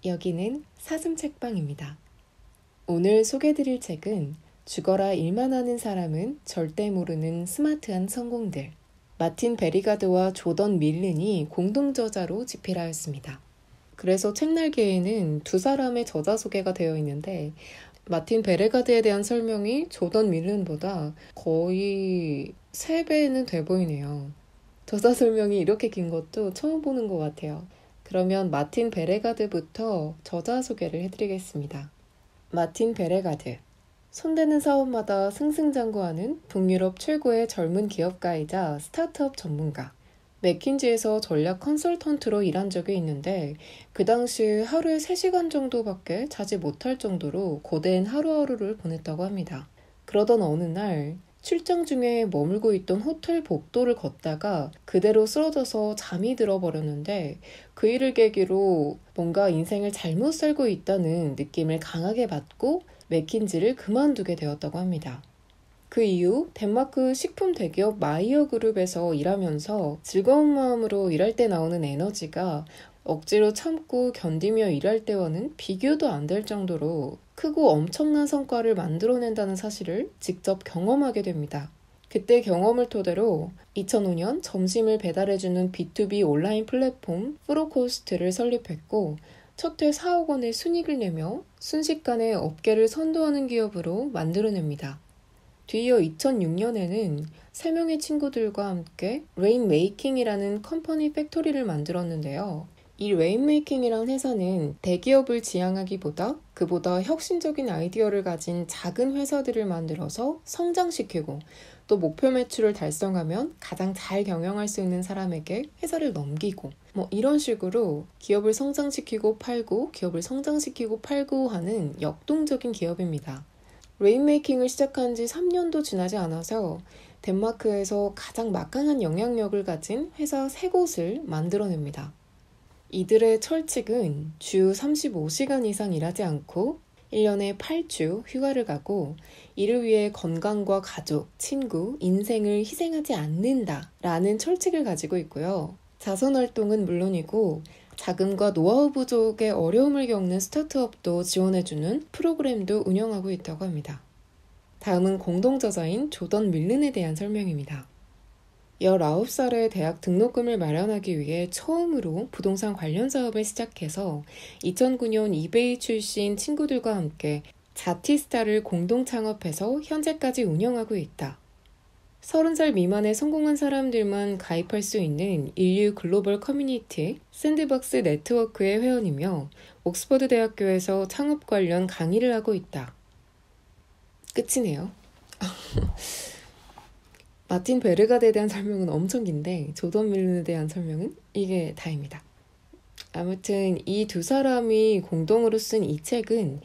여기는 사슴 책방입니다. 오늘 소개해드릴 책은 죽어라 일만 하는 사람은 절대 모르는 스마트한 성공들, 마틴 베리가드와 조던 밀른이 공동 저자로 집필하였습니다. 그래서 책날개에는 두 사람의 저자 소개가 되어 있는데 마틴 베리가드에 대한 설명이 조던 밀른보다 거의 3배는 돼 보이네요. 저자 설명이 이렇게 긴 것도 처음 보는 것 같아요. 그러면 마틴 베레가드부터 저자 소개를 해드리겠습니다. 마틴 베레가드. 손대는 사업마다 승승장구하는 북유럽 최고의 젊은 기업가이자 스타트업 전문가. 맥킨지에서 전략 컨설턴트로 일한 적이 있는데 그 당시 하루에 3시간 정도밖에 자지 못할 정도로 고된 하루하루를 보냈다고 합니다. 그러던 어느 날 출장 중에 머물고 있던 호텔 복도를 걷다가 그대로 쓰러져서 잠이 들어버렸는데 그 일을 계기로 뭔가 인생을 잘못 살고 있다는 느낌을 강하게 받고 맥킨지를 그만두게 되었다고 합니다. 그 이후 덴마크 식품 대기업 마이어 그룹에서 일하면서 즐거운 마음으로 일할 때 나오는 에너지가 억지로 참고 견디며 일할 때와는 비교도 안 될 정도로 크고 엄청난 성과를 만들어낸다는 사실을 직접 경험하게 됩니다. 그때 경험을 토대로 2005년 점심을 배달해주는 B2B 온라인 플랫폼 프로코스트를 설립했고 첫 해 4억 원의 순이익을 내며 순식간에 업계를 선도하는 기업으로 만들어냅니다. 뒤이어 2006년에는 3명의 친구들과 함께 레인메이킹이라는 컴퍼니 팩토리를 만들었는데요. 이 레인메이킹이란 회사는 대기업을 지향하기보다 그보다 혁신적인 아이디어를 가진 작은 회사들을 만들어서 성장시키고 또 목표 매출을 달성하면 가장 잘 경영할 수 있는 사람에게 회사를 넘기고 이런 식으로 기업을 성장시키고 팔고 기업을 성장시키고 팔고 하는 역동적인 기업입니다. 레인메이킹을 시작한 지 3년도 지나지 않아서 덴마크에서 가장 막강한 영향력을 가진 회사 3곳을 만들어냅니다. 이들의 철칙은 주 35시간 이상 일하지 않고 1년에 8주 휴가를 가고 이를 위해 건강과 가족, 친구, 인생을 희생하지 않는다 라는 철칙을 가지고 있고요. 자선활동은 물론이고 자금과 노하우 부족의 어려움을 겪는 스타트업도 지원해주는 프로그램도 운영하고 있다고 합니다. 다음은 공동저자인 조던 밀른에 대한 설명입니다. 19살에 대학 등록금을 마련하기 위해 처음으로 부동산 관련 사업을 시작해서 2009년 이베이 출신 친구들과 함께 자티스타를 공동 창업해서 현재까지 운영하고 있다. 30살 미만의 성공한 사람들만 가입할 수 있는 인류 글로벌 커뮤니티 샌드박스 네트워크의 회원이며 옥스퍼드 대학교에서 창업 관련 강의를 하고 있다. 끝이네요. 마틴 베르가드에 대한 설명은 엄청 긴데 조던 밀른에 대한 설명은 이게 다입니다. 아무튼 이 두 사람이 공동으로 쓴 이 책은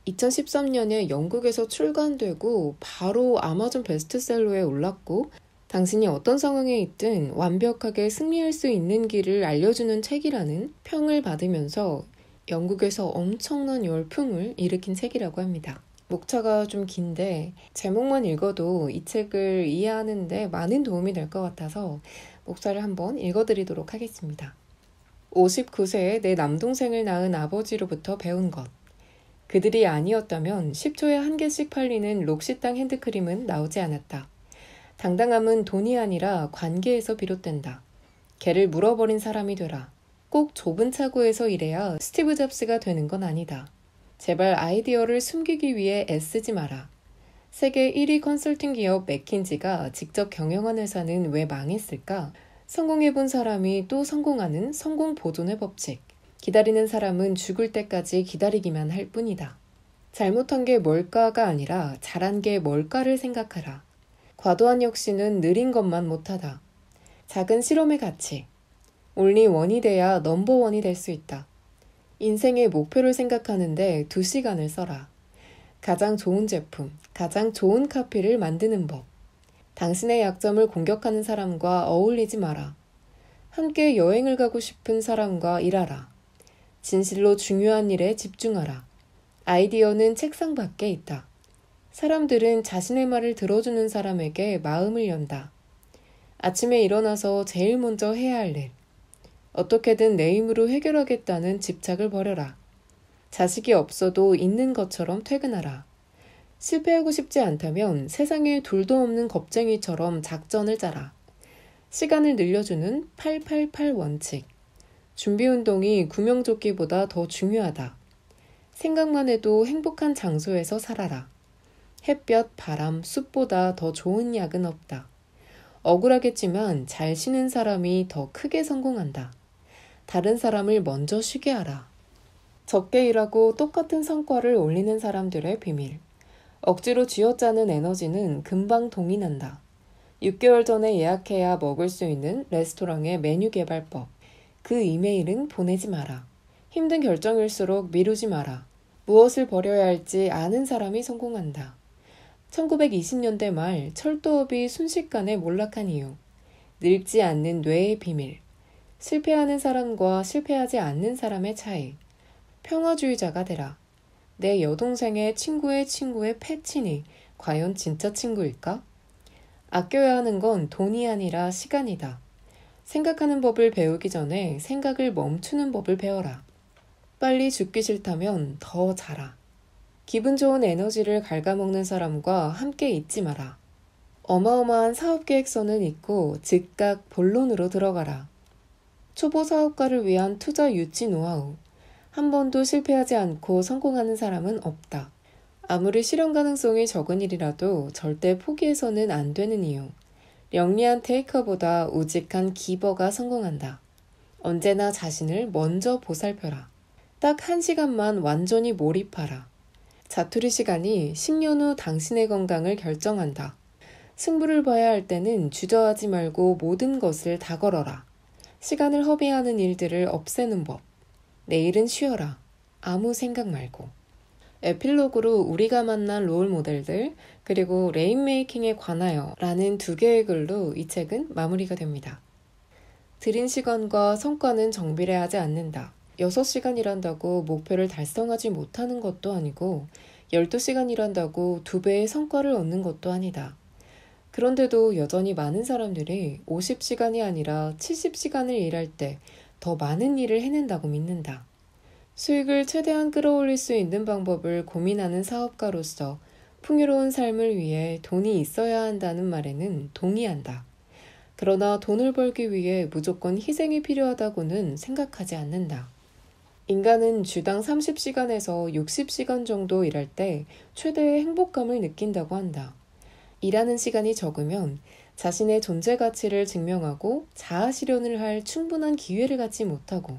2013년에 영국에서 출간되고 바로 아마존 베스트셀러에 올랐고 당신이 어떤 상황에 있든 완벽하게 승리할 수 있는 길을 알려주는 책이라는 평을 받으면서 영국에서 엄청난 열풍을 일으킨 책이라고 합니다. 목차가 좀 긴데 제목만 읽어도 이 책을 이해하는 데 많은 도움이 될 것 같아서 목차를 한번 읽어드리도록 하겠습니다. 59세에 내 남동생을 낳은 아버지로부터 배운 것. 그들이 아니었다면 10초에 한 개씩 팔리는 록시땅 핸드크림은 나오지 않았다. 당당함은 돈이 아니라 관계에서 비롯된다. 개를 물어버린 사람이 되라. 꼭 좁은 차고에서 일해야 스티브 잡스가 되는 건 아니다. 제발 아이디어를 숨기기 위해 애쓰지 마라. 세계 1위 컨설팅 기업 맥킨지가 직접 경영한 회사는 왜 망했을까? 성공해본 사람이 또 성공하는 성공 보존의 법칙. 기다리는 사람은 죽을 때까지 기다리기만 할 뿐이다. 잘못한 게 뭘까가 아니라 잘한 게 뭘까를 생각하라. 과도한 역시는 느린 것만 못하다. 작은 실험의 가치. only one이 돼야 넘버 원이 될 수 있다. 인생의 목표를 생각하는데 2시간을 써라. 가장 좋은 제품, 가장 좋은 카피를 만드는 법. 당신의 약점을 공격하는 사람과 어울리지 마라. 함께 여행을 가고 싶은 사람과 일하라. 진실로 중요한 일에 집중하라. 아이디어는 책상 밖에 있다. 사람들은 자신의 말을 들어주는 사람에게 마음을 연다. 아침에 일어나서 제일 먼저 해야 할 일. 어떻게든 내 힘으로 해결하겠다는 집착을 버려라. 자식이 없어도 있는 것처럼 퇴근하라. 실패하고 싶지 않다면 세상에 둘도 없는 겁쟁이처럼 작전을 짜라. 시간을 늘려주는 888 원칙. 준비 운동이 구명조끼보다 더 중요하다. 생각만 해도 행복한 장소에서 살아라. 햇볕, 바람, 숲보다 더 좋은 약은 없다. 억울하겠지만 잘 쉬는 사람이 더 크게 성공한다. 다른 사람을 먼저 쉬게 하라. 적게 일하고 똑같은 성과를 올리는 사람들의 비밀. 억지로 쥐어짜는 에너지는 금방 동이 난다. 6개월 전에 예약해야 먹을 수 있는 레스토랑의 메뉴 개발법. 그 이메일은 보내지 마라. 힘든 결정일수록 미루지 마라. 무엇을 버려야 할지 아는 사람이 성공한다. 1920년대 말 철도업이 순식간에 몰락한 이유. 늙지 않는 뇌의 비밀. 실패하는 사람과 실패하지 않는 사람의 차이. 평화주의자가 되라. 내 여동생의 친구의 친구의 패친이 과연 진짜 친구일까? 아껴야 하는 건 돈이 아니라 시간이다. 생각하는 법을 배우기 전에 생각을 멈추는 법을 배워라. 빨리 죽기 싫다면 더 자라. 기분 좋은 에너지를 갉아먹는 사람과 함께 있지 마라. 어마어마한 사업계획서는 있고 즉각 본론으로 들어가라. 초보 사업가를 위한 투자 유치 노하우. 한 번도 실패하지 않고 성공하는 사람은 없다. 아무리 실현 가능성이 적은 일이라도 절대 포기해서는 안 되는 이유. 영리한 테이커보다 우직한 기버가 성공한다. 언제나 자신을 먼저 보살펴라. 딱 1시간만 완전히 몰입하라. 자투리 시간이 10년 후 당신의 건강을 결정한다. 승부를 봐야 할 때는 주저하지 말고 모든 것을 다 걸어라. 시간을 허비하는 일들을 없애는 법. 내일은 쉬어라. 아무 생각 말고. 에필로그로 우리가 만난 롤 모델들 그리고 레인메이킹에 관하여 라는 2개의 글로 이 책은 마무리가 됩니다. 들인 시간과 성과는 정비례하지 않는다. 6시간 일한다고 목표를 달성하지 못하는 것도 아니고 12시간 일한다고 2배의 성과를 얻는 것도 아니다. 그런데도 여전히 많은 사람들이 50시간이 아니라 70시간을 일할 때 더 많은 일을 해낸다고 믿는다. 수익을 최대한 끌어올릴 수 있는 방법을 고민하는 사업가로서 풍요로운 삶을 위해 돈이 있어야 한다는 말에는 동의한다. 그러나 돈을 벌기 위해 무조건 희생이 필요하다고는 생각하지 않는다. 인간은 주당 30시간에서 60시간 정도 일할 때 최대의 행복감을 느낀다고 한다. 일하는 시간이 적으면 자신의 존재 가치를 증명하고 자아 실현을 할 충분한 기회를 갖지 못하고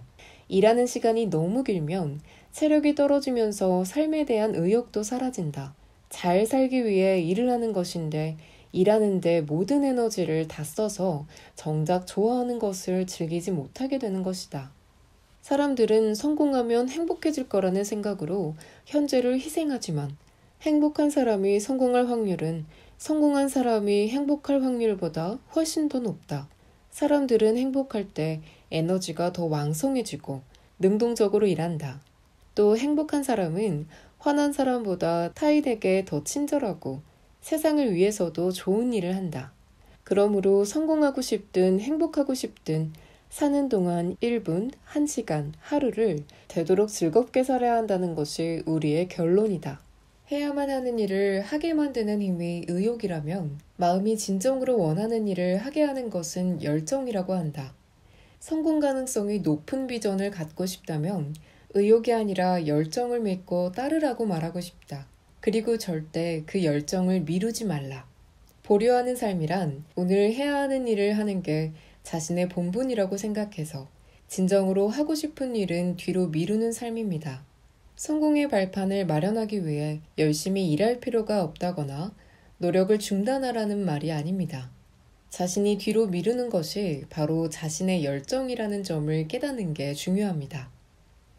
일하는 시간이 너무 길면 체력이 떨어지면서 삶에 대한 의욕도 사라진다. 잘 살기 위해 일을 하는 것인데 일하는데 모든 에너지를 다 써서 정작 좋아하는 것을 즐기지 못하게 되는 것이다. 사람들은 성공하면 행복해질 거라는 생각으로 현재를 희생하지만 행복한 사람이 성공할 확률은 성공한 사람이 행복할 확률보다 훨씬 더 높다. 사람들은 행복할 때 에너지가 더 왕성해지고 능동적으로 일한다. 또 행복한 사람은 화난 사람보다 타인에게 더 친절하고 세상을 위해서도 좋은 일을 한다. 그러므로 성공하고 싶든 행복하고 싶든 사는 동안 1분, 1시간, 하루를 되도록 즐겁게 살아야 한다는 것이 우리의 결론이다. 해야만 하는 일을 하게 만드는 힘이 의욕이라면 마음이 진정으로 원하는 일을 하게 하는 것은 열정이라고 한다. 성공 가능성이 높은 비전을 갖고 싶다면 의욕이 아니라 열정을 믿고 따르라고 말하고 싶다. 그리고 절대 그 열정을 미루지 말라. 보려하는 삶이란 오늘 해야 하는 일을 하는 게 자신의 본분이라고 생각해서 진정으로 하고 싶은 일은 뒤로 미루는 삶입니다. 성공의 발판을 마련하기 위해 열심히 일할 필요가 없다거나 노력을 중단하라는 말이 아닙니다. 자신이 뒤로 미루는 것이 바로 자신의 열정이라는 점을 깨닫는 게 중요합니다.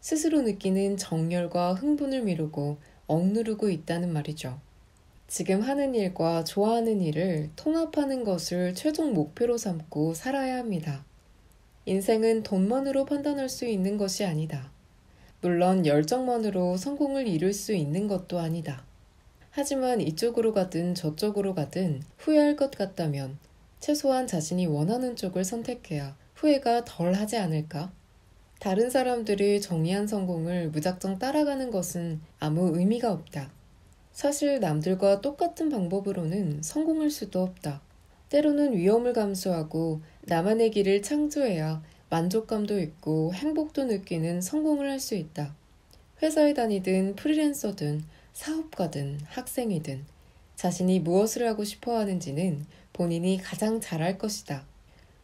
스스로 느끼는 정열과 흥분을 미루고 억누르고 있다는 말이죠. 지금 하는 일과 좋아하는 일을 통합하는 것을 최종 목표로 삼고 살아야 합니다. 인생은 돈만으로 판단할 수 있는 것이 아니다. 물론 열정만으로 성공을 이룰 수 있는 것도 아니다. 하지만 이쪽으로 가든 저쪽으로 가든 후회할 것 같다면 최소한 자신이 원하는 쪽을 선택해야 후회가 덜 하지 않을까? 다른 사람들이 정의한 성공을 무작정 따라가는 것은 아무 의미가 없다. 사실 남들과 똑같은 방법으로는 성공할 수도 없다. 때로는 위험을 감수하고 나만의 길을 창조해야 만족감도 있고 행복도 느끼는 성공을 할 수 있다. 회사에 다니든 프리랜서든 사업가든 학생이든 자신이 무엇을 하고 싶어 하는지는 본인이 가장 잘 알 것이다.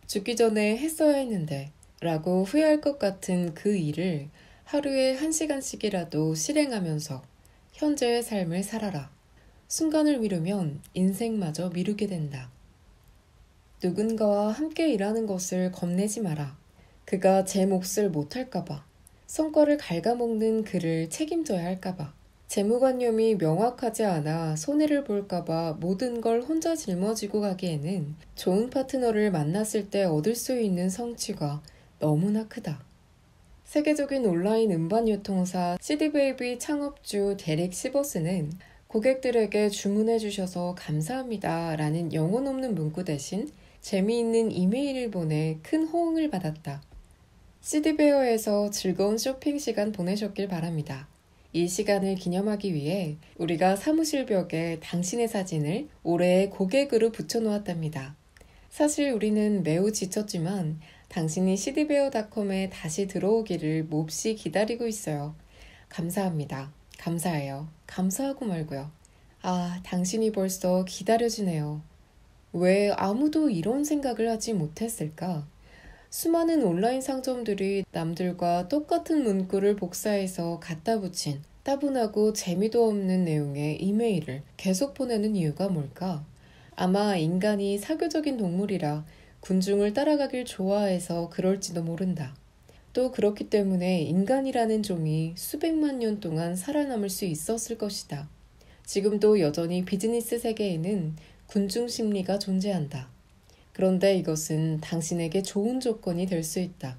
죽기 전에 했어야 했는데 라고 후회할 것 같은 그 일을 하루에 1시간씩이라도 실행하면서 현재의 삶을 살아라. 순간을 미루면 인생마저 미루게 된다. 누군가와 함께 일하는 것을 겁내지 마라. 그가 제 몫을 못할까봐. 성과를 갉아먹는 그를 책임져야 할까봐. 재무관념이 명확하지 않아 손해를 볼까봐 모든 걸 혼자 짊어지고 가기에는 좋은 파트너를 만났을 때 얻을 수 있는 성취가 너무나 크다. 세계적인 온라인 음반 유통사 CD베이비 창업주 데릭 시버스는 고객들에게 주문해 주셔서 감사합니다 라는 영혼 없는 문구 대신 재미있는 이메일을 보내 큰 호응을 받았다. CD베어에서 즐거운 쇼핑 시간 보내셨길 바랍니다. 이 시간을 기념하기 위해 우리가 사무실 벽에 당신의 사진을 올해의 고객으로 붙여놓았답니다. 사실 우리는 매우 지쳤지만 당신이 cdbear.com에 다시 들어오기를 몹시 기다리고 있어요. 감사합니다. 감사해요. 감사하고 말고요. 아, 당신이 벌써 기다려지네요. 왜 아무도 이런 생각을 하지 못했을까? 수많은 온라인 상점들이 남들과 똑같은 문구를 복사해서 갖다 붙인 따분하고 재미도 없는 내용의 이메일을 계속 보내는 이유가 뭘까? 아마 인간이 사교적인 동물이라 군중을 따라가길 좋아해서 그럴지도 모른다. 또 그렇기 때문에 인간이라는 종이 수백만 년 동안 살아남을 수 있었을 것이다. 지금도 여전히 비즈니스 세계에는 군중 심리가 존재한다. 그런데 이것은 당신에게 좋은 조건이 될 수 있다.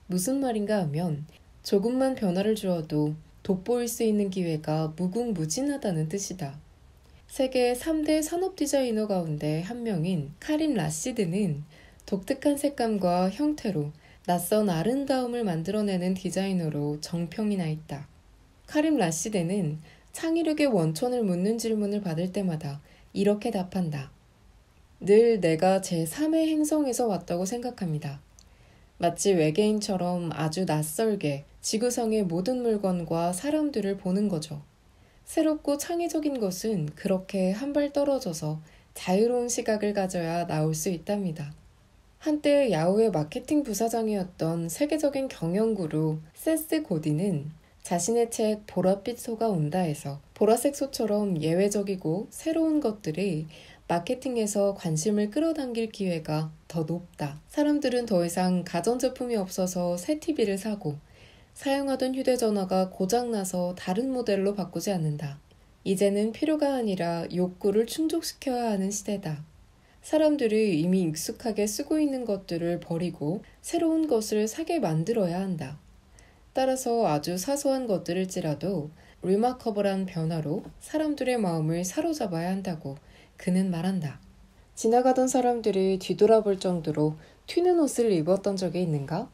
무슨 말인가 하면 조금만 변화를 주어도 돋보일 수 있는 기회가 무궁무진하다는 뜻이다. 세계 3대 산업 디자이너 가운데 한 명인 카림 라시드는 독특한 색감과 형태로 낯선 아름다움을 만들어내는 디자이너로 정평이 나 있다. 카림 라시드는 창의력의 원천을 묻는 질문을 받을 때마다 이렇게 답한다. 늘 내가 제3의 행성에서 왔다고 생각합니다. 마치 외계인처럼 아주 낯설게 지구상의 모든 물건과 사람들을 보는 거죠. 새롭고 창의적인 것은 그렇게 한 발 떨어져서 자유로운 시각을 가져야 나올 수 있답니다. 한때 야후의 마케팅 부사장이었던 세계적인 경영구루 세스 고디는 자신의 책 보랏빛 소가 온다에서 보라색 소처럼 예외적이고 새로운 것들이 마케팅에서 관심을 끌어당길 기회가 더 높다. 사람들은 더 이상 가전제품이 없어서 새 TV를 사고 사용하던 휴대전화가 고장나서 다른 모델로 바꾸지 않는다. 이제는 필요가 아니라 욕구를 충족시켜야 하는 시대다. 사람들이 이미 익숙하게 쓰고 있는 것들을 버리고 새로운 것을 사게 만들어야 한다. 따라서 아주 사소한 것들일지라도 리마커블한 변화로 사람들의 마음을 사로잡아야 한다고 그는 말한다. 지나가던 사람들이 뒤돌아볼 정도로 튀는 옷을 입었던 적이 있는가?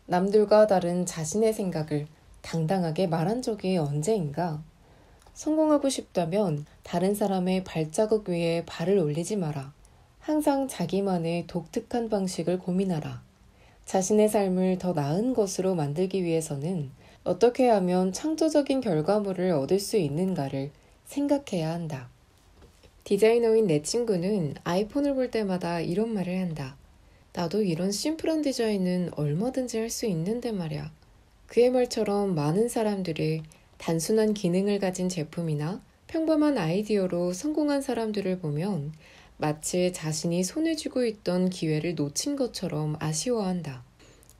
남들과 다른 자신의 생각을 당당하게 말한 적이 언제인가? 성공하고 싶다면 다른 사람의 발자국 위에 발을 올리지 마라. 항상 자기만의 독특한 방식을 고민하라. 자신의 삶을 더 나은 것으로 만들기 위해서는 어떻게 하면 창조적인 결과물을 얻을 수 있는가를 생각해야 한다. 디자이너인 내 친구는 아이폰을 볼 때마다 이런 말을 한다. 나도 이런 심플한 디자인은 얼마든지 할 수 있는데 말야. 그의 말처럼 많은 사람들이 단순한 기능을 가진 제품이나 평범한 아이디어로 성공한 사람들을 보면 마치 자신이 손에 쥐고 있던 기회를 놓친 것처럼 아쉬워한다.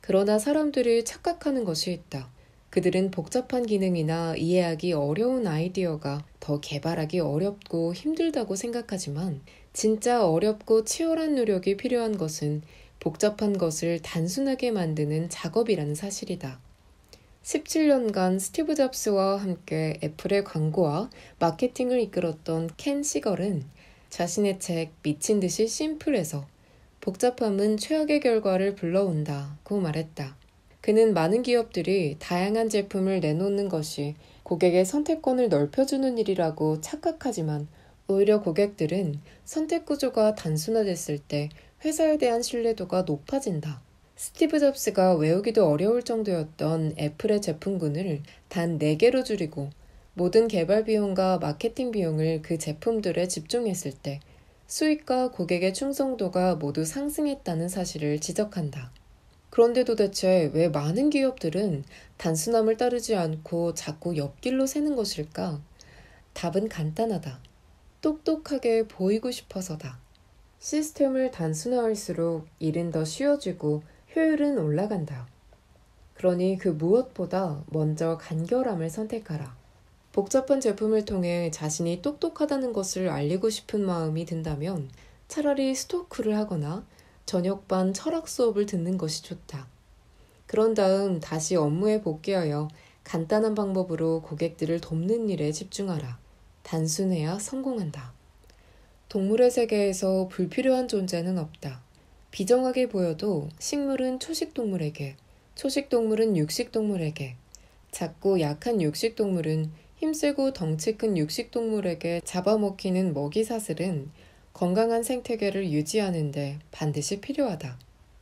그러나 사람들이 착각하는 것이 있다. 그들은 복잡한 기능이나 이해하기 어려운 아이디어가 더 개발하기 어렵고 힘들다고 생각하지만 진짜 어렵고 치열한 노력이 필요한 것은 복잡한 것을 단순하게 만드는 작업이라는 사실이다. 17년간 스티브 잡스와 함께 애플의 광고와 마케팅을 이끌었던 켄 시걸은 자신의 책 미친 듯이 심플해서 복잡함은 최악의 결과를 불러온다고 말했다. 그는 많은 기업들이 다양한 제품을 내놓는 것이 고객의 선택권을 넓혀주는 일이라고 착각하지만 오히려 고객들은 선택 구조가 단순화됐을 때 회사에 대한 신뢰도가 높아진다. 스티브 잡스가 외우기도 어려울 정도였던 애플의 제품군을 단 4개로 줄이고 모든 개발 비용과 마케팅 비용을 그 제품들에 집중했을 때 수익과 고객의 충성도가 모두 상승했다는 사실을 지적한다. 그런데 도대체 왜 많은 기업들은 단순함을 따르지 않고 자꾸 옆길로 새는 것일까? 답은 간단하다. 똑똑하게 보이고 싶어서다. 시스템을 단순화할수록 일은 더 쉬워지고 효율은 올라간다. 그러니 그 무엇보다 먼저 간결함을 선택하라. 복잡한 제품을 통해 자신이 똑똑하다는 것을 알리고 싶은 마음이 든다면 차라리 스토크를 하거나 저녁반 철학 수업을 듣는 것이 좋다. 그런 다음 다시 업무에 복귀하여 간단한 방법으로 고객들을 돕는 일에 집중하라. 단순해야 성공한다. 동물의 세계에서 불필요한 존재는 없다. 비정하게 보여도 식물은 초식동물에게, 초식동물은 육식동물에게, 작고 약한 육식동물은 힘세고 덩치 큰 육식동물에게 잡아먹히는 먹이사슬은 건강한 생태계를 유지하는데 반드시 필요하다.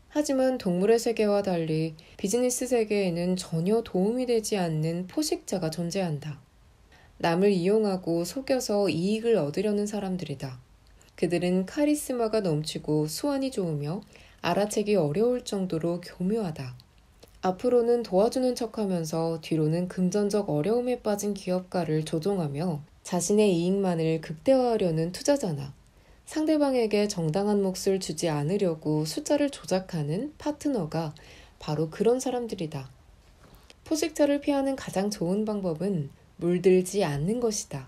하지만 동물의 세계와 달리 비즈니스 세계에는 전혀 도움이 되지 않는 포식자가 존재한다. 남을 이용하고 속여서 이익을 얻으려는 사람들이다. 그들은 카리스마가 넘치고 수완이 좋으며 알아채기 어려울 정도로 교묘하다. 앞으로는 도와주는 척하면서 뒤로는 금전적 어려움에 빠진 기업가를 조종하며 자신의 이익만을 극대화하려는 투자자나 상대방에게 정당한 몫을 주지 않으려고 숫자를 조작하는 파트너가 바로 그런 사람들이다. 포식자를 피하는 가장 좋은 방법은 물들지 않는 것이다.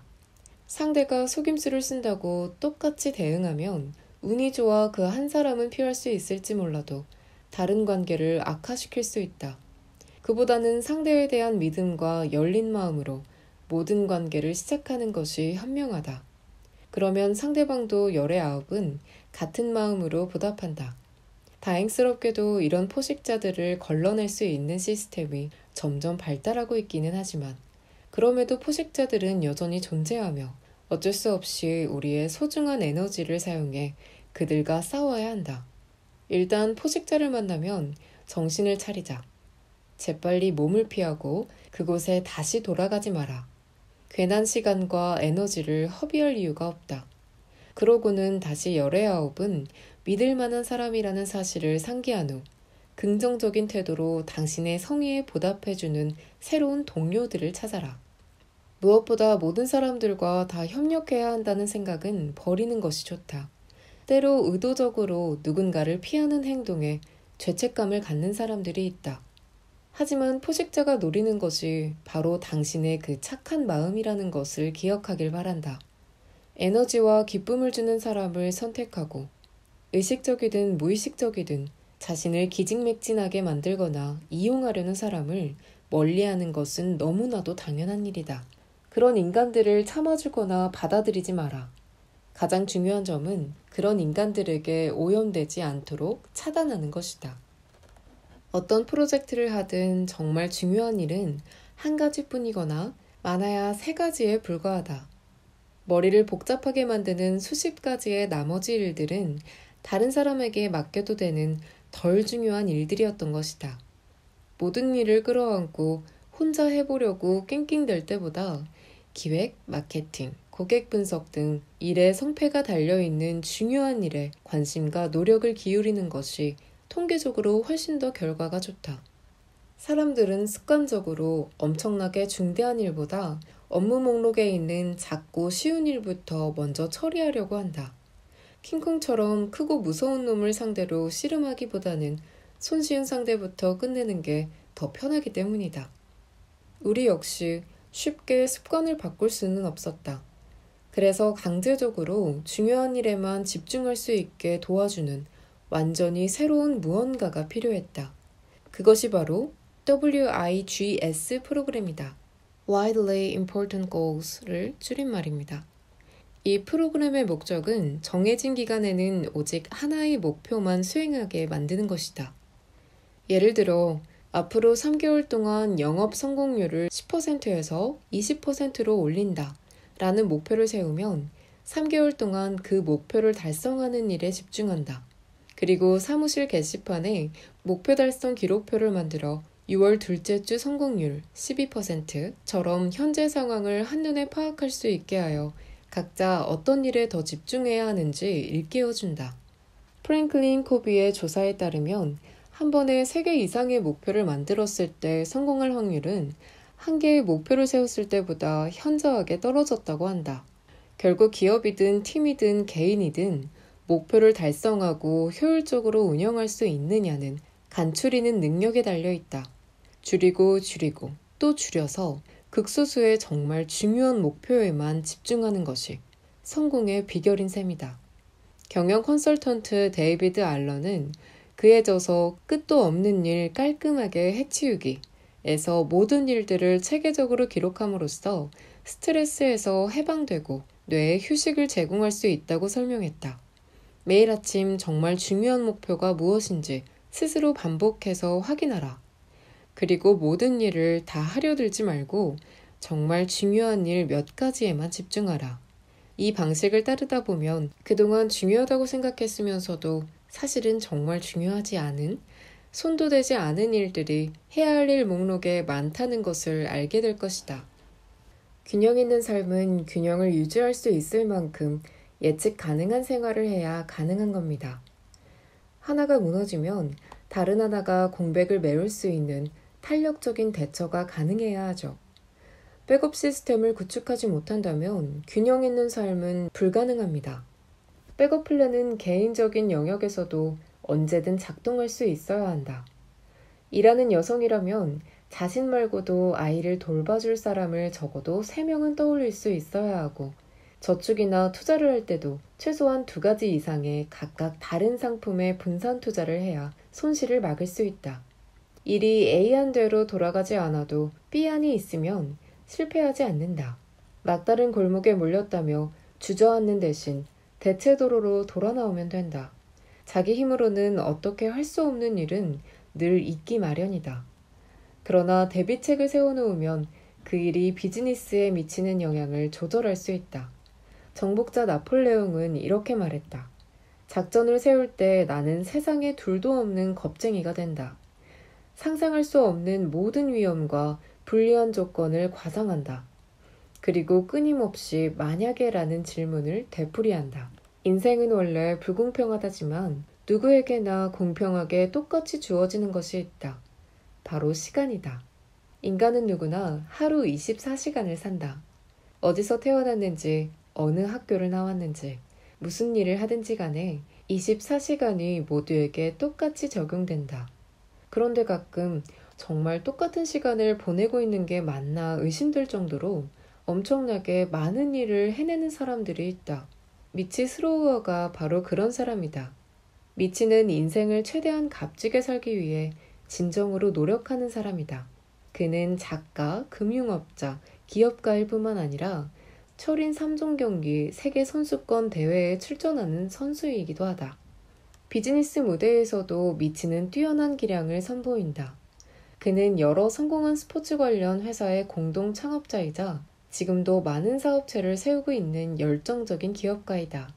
상대가 속임수를 쓴다고 똑같이 대응하면 운이 좋아 그 한 사람은 피할 수 있을지 몰라도 다른 관계를 악화시킬 수 있다. 그보다는 상대에 대한 믿음과 열린 마음으로 모든 관계를 시작하는 것이 현명하다. 그러면 상대방도 열의 아홉은 같은 마음으로 보답한다. 다행스럽게도 이런 포식자들을 걸러낼 수 있는 시스템이 점점 발달하고 있기는 하지만 그럼에도 포식자들은 여전히 존재하며 어쩔 수 없이 우리의 소중한 에너지를 사용해 그들과 싸워야 한다. 일단 포식자를 만나면 정신을 차리자. 재빨리 몸을 피하고 그곳에 다시 돌아가지 마라. 괜한 시간과 에너지를 허비할 이유가 없다. 그러고는 다시 열의 아홉은 믿을 만한 사람이라는 사실을 상기한 후 긍정적인 태도로 당신의 성의에 보답해주는 새로운 동료들을 찾아라. 무엇보다 모든 사람들과 다 협력해야 한다는 생각은 버리는 것이 좋다. 때로 의도적으로 누군가를 피하는 행동에 죄책감을 갖는 사람들이 있다. 하지만 포식자가 노리는 것이 바로 당신의 그 착한 마음이라는 것을 기억하길 바란다. 에너지와 기쁨을 주는 사람을 선택하고 의식적이든 무의식적이든 자신을 기진맥진하게 만들거나 이용하려는 사람을 멀리하는 것은 너무나도 당연한 일이다. 그런 인간들을 참아주거나 받아들이지 마라. 가장 중요한 점은 그런 인간들에게 오염되지 않도록 차단하는 것이다. 어떤 프로젝트를 하든 정말 중요한 일은 한 가지뿐이거나 많아야 3가지에 불과하다. 머리를 복잡하게 만드는 수십 가지의 나머지 일들은 다른 사람에게 맡겨도 되는 덜 중요한 일들이었던 것이다. 모든 일을 끌어안고 혼자 해보려고 낑낑댈 때보다 기획, 마케팅, 고객 분석 등 일의 성패가 달려있는 중요한 일에 관심과 노력을 기울이는 것이 통계적으로 훨씬 더 결과가 좋다. 사람들은 습관적으로 엄청나게 중대한 일보다 업무 목록에 있는 작고 쉬운 일부터 먼저 처리하려고 한다. 킹콩처럼 크고 무서운 놈을 상대로 씨름하기보다는 손쉬운 상대부터 끝내는 게 더 편하기 때문이다. 우리 역시 쉽게 습관을 바꿀 수는 없었다. 그래서 강제적으로 중요한 일에만 집중할 수 있게 도와주는 완전히 새로운 무언가가 필요했다. 그것이 바로 WIGS 프로그램이다. Widely Important Goals를 줄임말입니다. 이 프로그램의 목적은 정해진 기간에는 오직 하나의 목표만 수행하게 만드는 것이다. 예를 들어 앞으로 3개월 동안 영업 성공률을 10%에서 20%로 올린다 라는 목표를 세우면 3개월 동안 그 목표를 달성하는 일에 집중한다. 그리고 사무실 게시판에 목표 달성 기록표를 만들어 6월 둘째 주 성공률 12%처럼 현재 상황을 한눈에 파악할 수 있게 하여 각자 어떤 일에 더 집중해야 하는지 일깨워준다. 프랭클린 코비의 조사에 따르면 한 번에 3개 이상의 목표를 만들었을 때 성공할 확률은 한 개의 목표를 세웠을 때보다 현저하게 떨어졌다고 한다. 결국 기업이든 팀이든 개인이든 목표를 달성하고 효율적으로 운영할 수 있느냐는 간추리는 능력에 달려 있다. 줄이고 또 줄여서 극소수의 정말 중요한 목표에만 집중하는 것이 성공의 비결인 셈이다. 경영 컨설턴트 데이비드 알런은 그에 져서 끝도 없는 일 깔끔하게 해치우기에서 모든 일들을 체계적으로 기록함으로써 스트레스에서 해방되고 뇌에 휴식을 제공할 수 있다고 설명했다. 매일 아침 정말 중요한 목표가 무엇인지 스스로 반복해서 확인하라. 그리고 모든 일을 다 하려 들지 말고 정말 중요한 일 몇 가지에만 집중하라. 이 방식을 따르다 보면 그동안 중요하다고 생각했으면서도 사실은 정말 중요하지 않은, 손도 대지 않은 일들이 해야 할 일 목록에 많다는 것을 알게 될 것이다. 균형 있는 삶은 균형을 유지할 수 있을 만큼 예측 가능한 생활을 해야 가능한 겁니다. 하나가 무너지면 다른 하나가 공백을 메울 수 있는 탄력적인 대처가 가능해야 하죠. 백업 시스템을 구축하지 못한다면 균형 있는 삶은 불가능합니다. 백업 플랜은 개인적인 영역에서도 언제든 작동할 수 있어야 한다. 일하는 여성이라면 자신 말고도 아이를 돌봐줄 사람을 적어도 3명은 떠올릴 수 있어야 하고, 저축이나 투자를 할 때도 최소한 2가지 이상의 각각 다른 상품에 분산 투자를 해야 손실을 막을 수 있다. 일이 A안대로 돌아가지 않아도 B안이 있으면 실패하지 않는다. 막다른 골목에 몰렸다며 주저앉는 대신 대체도로로 돌아 나오면 된다. 자기 힘으로는 어떻게 할 수 없는 일은 늘 있기 마련이다. 그러나 대비책을 세워놓으면 그 일이 비즈니스에 미치는 영향을 조절할 수 있다. 정복자 나폴레옹은 이렇게 말했다. 작전을 세울 때 나는 세상에 둘도 없는 겁쟁이가 된다. 상상할 수 없는 모든 위험과 불리한 조건을 과장한다. 그리고 끊임없이 만약에라는 질문을 되풀이한다. 인생은 원래 불공평하다지만 누구에게나 공평하게 똑같이 주어지는 것이 있다. 바로 시간이다. 인간은 누구나 하루 24시간을 산다. 어디서 태어났는지, 어느 학교를 나왔는지, 무슨 일을 하든지 간에 24시간이 모두에게 똑같이 적용된다. 그런데 가끔 정말 똑같은 시간을 보내고 있는 게 맞나 의심될 정도로 엄청나게 많은 일을 해내는 사람들이 있다. 미치 스로우어가 바로 그런 사람이다. 미치는 인생을 최대한 값지게 살기 위해 진정으로 노력하는 사람이다. 그는 작가, 금융업자, 기업가일 뿐만 아니라 철인 3종 경기 세계 선수권 대회에 출전하는 선수이기도 하다. 비즈니스 무대에서도 미치는 뛰어난 기량을 선보인다. 그는 여러 성공한 스포츠 관련 회사의 공동 창업자이자 지금도 많은 사업체를 세우고 있는 열정적인 기업가이다.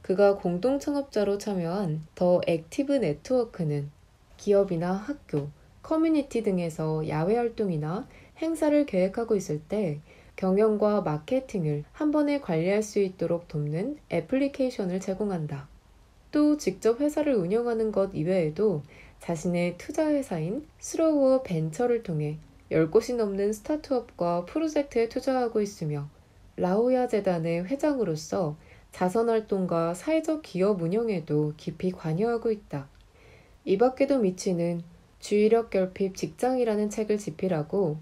그가 공동 창업자로 참여한 더 액티브 네트워크는 기업이나 학교, 커뮤니티 등에서 야외 활동이나 행사를 계획하고 있을 때 경영과 마케팅을 한 번에 관리할 수 있도록 돕는 애플리케이션을 제공한다. 또 직접 회사를 운영하는 것 이외에도 자신의 투자 회사인 스로우어 벤처를 통해 10곳이 넘는 스타트업과 프로젝트에 투자하고 있으며 라오야 재단의 회장으로서 자선활동과 사회적 기업 운영에도 깊이 관여하고 있다. 이 밖에도 미치는 주의력 결핍 직장이라는 책을 집필하고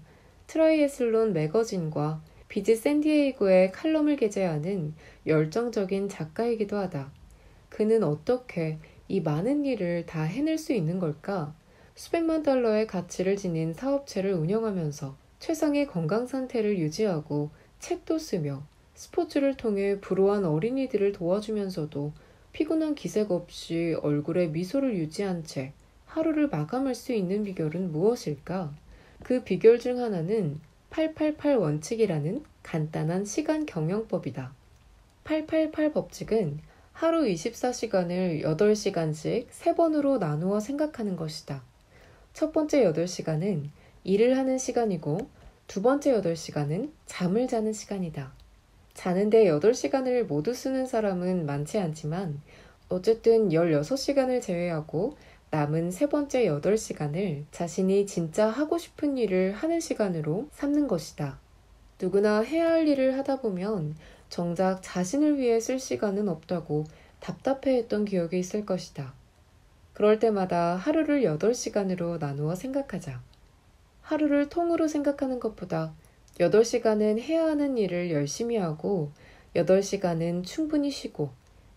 트라이애슬론 매거진과 비지 샌디에이고의 칼럼을 게재하는 열정적인 작가이기도 하다. 그는 어떻게 이 많은 일을 다 해낼 수 있는 걸까? 수백만 달러의 가치를 지닌 사업체를 운영하면서 최상의 건강 상태를 유지하고 책도 쓰며 스포츠를 통해 불우한 어린이들을 도와주면서도 피곤한 기색 없이 얼굴에 미소를 유지한 채 하루를 마감할 수 있는 비결은 무엇일까? 그 비결 중 하나는 888 원칙이라는 간단한 시간 경영법이다. 888 법칙은 하루 24시간을 8시간씩 3번으로 나누어 생각하는 것이다. 첫 번째 8시간은 일을 하는 시간이고 두 번째 8시간은 잠을 자는 시간이다. 자는데 8시간을 모두 쓰는 사람은 많지 않지만 어쨌든 16시간을 제외하고 남은 세 번째 8시간을 자신이 진짜 하고 싶은 일을 하는 시간으로 삼는 것이다. 누구나 해야 할 일을 하다 보면 정작 자신을 위해 쓸 시간은 없다고 답답해했던 기억이 있을 것이다. 그럴 때마다 하루를 8시간으로 나누어 생각하자. 하루를 통으로 생각하는 것보다 8시간은 해야 하는 일을 열심히 하고 8시간은 충분히 쉬고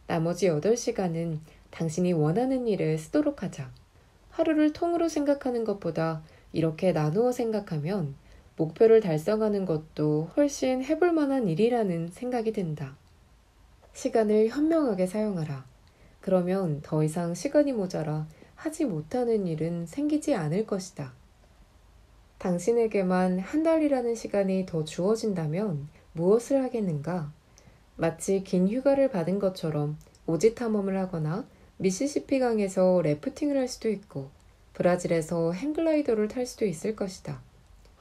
나머지 8시간은 당신이 원하는 일에 쓰도록 하자. 하루를 통으로 생각하는 것보다 이렇게 나누어 생각하면 목표를 달성하는 것도 훨씬 해볼 만한 일이라는 생각이 든다. 시간을 현명하게 사용하라. 그러면 더 이상 시간이 모자라 하지 못하는 일은 생기지 않을 것이다. 당신에게만 한 달이라는 시간이 더 주어진다면 무엇을 하겠는가? 마치 긴 휴가를 받은 것처럼 오지 탐험을 하거나 미시시피 강에서 래프팅을 할 수도 있고 브라질에서 행글라이더를 탈 수도 있을 것이다.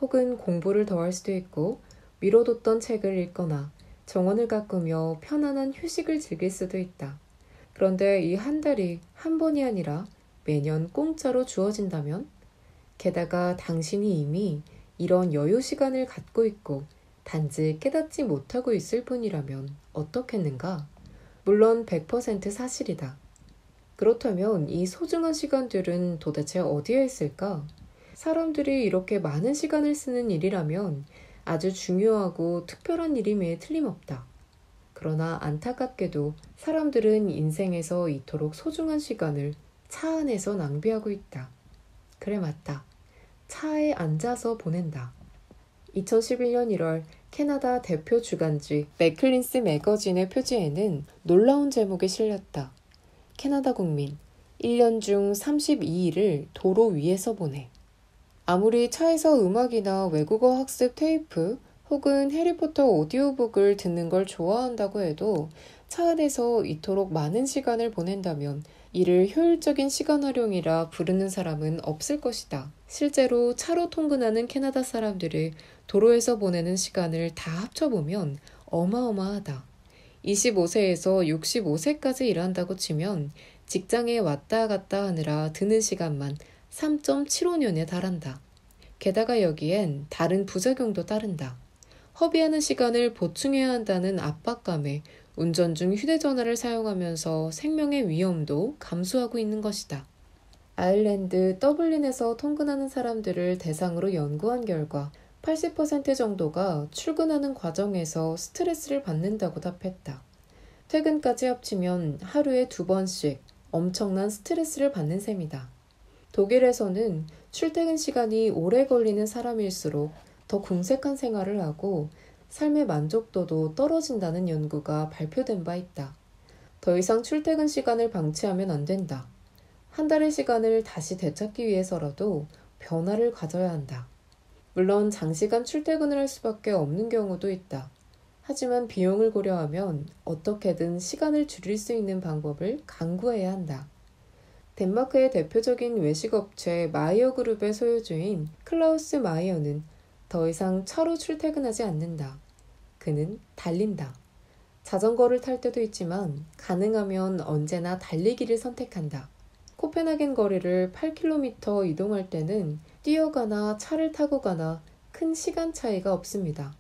혹은 공부를 더 할 수도 있고 미뤄뒀던 책을 읽거나 정원을 가꾸며 편안한 휴식을 즐길 수도 있다. 그런데 이 한 달이 한 번이 아니라 매년 공짜로 주어진다면? 게다가 당신이 이미 이런 여유 시간을 갖고 있고 단지 깨닫지 못하고 있을 뿐이라면 어떻겠는가? 물론 100% 사실이다. 그렇다면 이 소중한 시간들은 도대체 어디에 있을까? 사람들이 이렇게 많은 시간을 쓰는 일이라면 아주 중요하고 특별한 일임에 틀림없다. 그러나 안타깝게도 사람들은 인생에서 이토록 소중한 시간을 차 안에서 낭비하고 있다. 그래, 맞다. 차에 앉아서 보낸다. 2011년 1월 캐나다 대표 주간지 맥클린스 매거진의 표지에는 놀라운 제목이 실렸다. 캐나다 국민 1년 중 32일을 도로 위에서 보내. 아무리 차에서 음악이나 외국어 학습 테이프 혹은 해리포터 오디오북을 듣는 걸 좋아한다고 해도 차 안에서 이토록 많은 시간을 보낸다면 이를 효율적인 시간 활용이라 부르는 사람은 없을 것이다. 실제로 차로 통근하는 캐나다 사람들이 도로에서 보내는 시간을 다 합쳐보면 어마어마하다. 25세에서 65세까지 일한다고 치면 직장에 왔다 갔다 하느라 드는 시간만 3.75년에 달한다. 게다가 여기엔 다른 부작용도 따른다. 허비하는 시간을 보충해야 한다는 압박감에 운전 중 휴대전화를 사용하면서 생명의 위험도 감수하고 있는 것이다. 아일랜드 더블린에서 통근하는 사람들을 대상으로 연구한 결과 80% 정도가 출근하는 과정에서 스트레스를 받는다고 답했다. 퇴근까지 합치면 하루에 2번씩 엄청난 스트레스를 받는 셈이다. 독일에서는 출퇴근 시간이 오래 걸리는 사람일수록 더 궁색한 생활을 하고 삶의 만족도도 떨어진다는 연구가 발표된 바 있다. 더 이상 출퇴근 시간을 방치하면 안 된다. 한 달의 시간을 다시 되찾기 위해서라도 변화를 가져야 한다. 물론 장시간 출퇴근을 할 수밖에 없는 경우도 있다. 하지만 비용을 고려하면 어떻게든 시간을 줄일 수 있는 방법을 강구해야 한다. 덴마크의 대표적인 외식업체 마이어 그룹의 소유주인 클라우스 마이어는 더 이상 차로 출퇴근하지 않는다. 그는 달린다. 자전거를 탈 때도 있지만 가능하면 언제나 달리기를 선택한다. 코펜하겐 거리를 8km 이동할 때는 뛰어가나 차를 타고 가나 큰 시간 차이가 없습니다.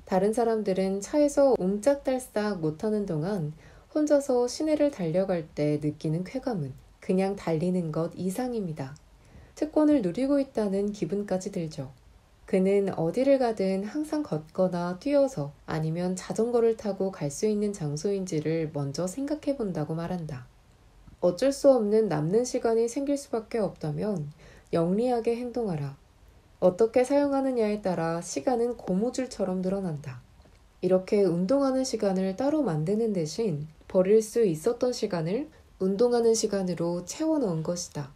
다른 사람들은 차에서 옴짝달싹 못하는 동안 혼자서 시내를 달려갈 때 느끼는 쾌감은 그냥 달리는 것 이상입니다. 특권을 누리고 있다는 기분까지 들죠. 그는 어디를 가든 항상 걷거나 뛰어서 아니면 자전거를 타고 갈 수 있는 장소인지를 먼저 생각해 본다고 말한다. 어쩔 수 없는 남는 시간이 생길 수밖에 없다면 영리하게 행동하라. 어떻게 사용하느냐에 따라 시간은 고무줄처럼 늘어난다. 이렇게 운동하는 시간을 따로 만드는 대신 버릴 수 있었던 시간을 운동하는 시간으로 채워넣은 것이다.